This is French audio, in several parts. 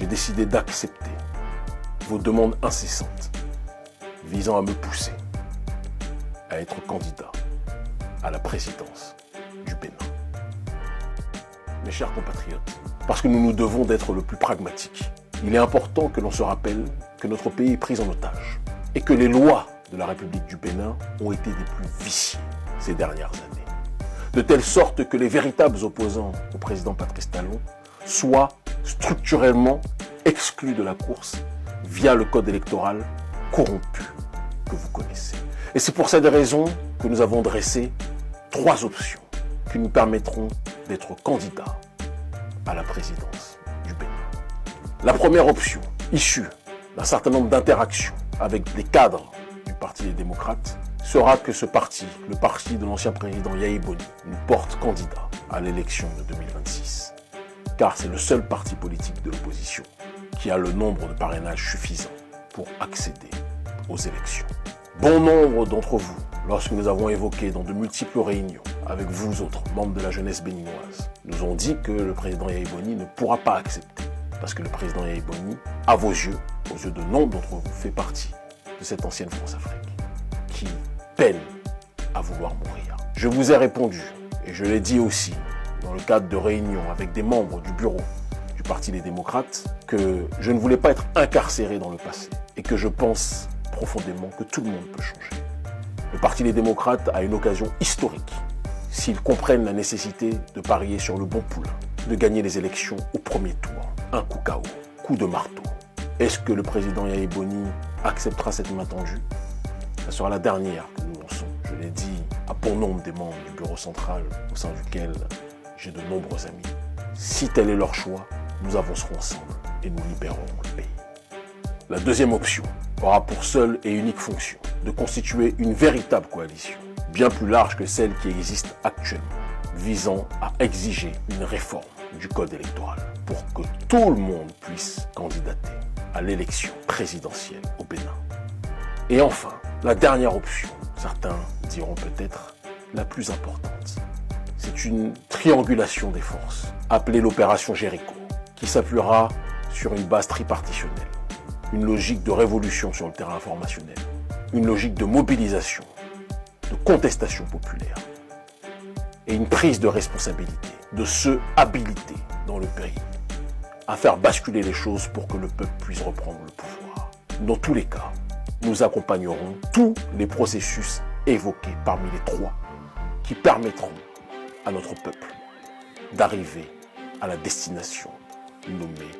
j'ai décidé d'accepter vos demandes incessantes visant à me pousser à être candidat à la présidence du Bénin. Mes chers compatriotes, parce que nous nous devons d'être le plus pragmatique, il est important que l'on se rappelle que notre pays est pris en otage et que les lois de la République du Bénin ont été des plus viciées ces dernières années, de telle sorte que les véritables opposants au président Patrice Talon soient structurellement exclus de la course via le code électoral corrompu que vous connaissez. Et c'est pour cette raison que nous avons dressé 3 options qui nous permettront d'être candidats à la présidence du Bénin. La première option, issue d'un certain nombre d'interactions avec les cadres du Parti des démocrates, sera que ce parti, le parti de l'ancien président Yahi Boni, nous porte candidat à l'élection de 2026. Car c'est le seul parti politique de l'opposition qui a le nombre de parrainages suffisant pour accéder aux élections. Bon nombre d'entre vous, lorsque nous avons évoqué dans de multiples réunions avec vous autres, membres de la jeunesse béninoise, nous ont dit que le président Yahi Boni ne pourra pas accepter. Parce que le président Yahi Boni, à vos yeux de nombre d'entre vous, fait partie de cette ancienne France-Afrique qui peine à vouloir mourir. Je vous ai répondu, et je l'ai dit aussi dans le cadre de réunions avec des membres du bureau du Parti des démocrates, que je ne voulais pas être incarcéré dans le passé et que je pense profondément que tout le monde peut changer. Le Parti des démocrates a une occasion historique s'ils comprennent la nécessité de parier sur le bon poulain, de gagner les élections au premier tour. Un coup KO, coup de marteau. Est-ce que le président Yahi Boni acceptera cette main tendue? Ce sera la dernière que nous lançons. Je l'ai dit à bon nombre des membres du bureau central au sein duquel j'ai de nombreux amis. Si tel est leur choix, nous avancerons ensemble et nous libérerons le pays. La deuxième option aura pour seule et unique fonction de constituer une véritable coalition, bien plus large que celle qui existe actuellement, visant à exiger une réforme du code électoral pour que tout le monde puisse candidater à l'élection présidentielle au Bénin. Et enfin, la dernière option, certains diront peut-être la plus importante, c'est une triangulation des forces, appelée l'opération Jéricho, qui s'appuiera sur une base tripartitionnelle, une logique de révolution sur le terrain informationnel, une logique de mobilisation, de contestation populaire et une prise de responsabilité de ceux habilités dans le pays à faire basculer les choses pour que le peuple puisse reprendre le pouvoir. Dans tous les cas, nous accompagnerons tous les processus évoqués parmi les 3 qui permettront à notre peuple d'arriver à la destination nommée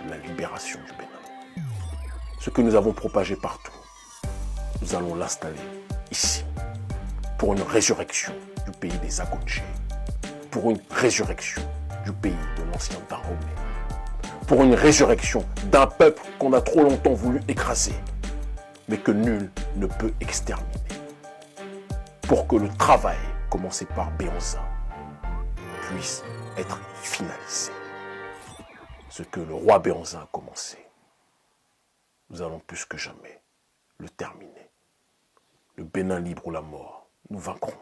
la libération du Bénin. Ce que nous avons propagé partout, nous allons l'installer ici pour une résurrection du pays des Akoché, pour une résurrection du pays de l'ancien Dahomey, pour une résurrection d'un peuple qu'on a trop longtemps voulu écraser, mais que nul ne peut exterminer, pour que le travail commencé par Béanzin puisse être finalisé. Ce que le roi Béanzin a commencé, nous allons plus que jamais le terminer. Le Bénin libre ou la mort, nous vaincrons.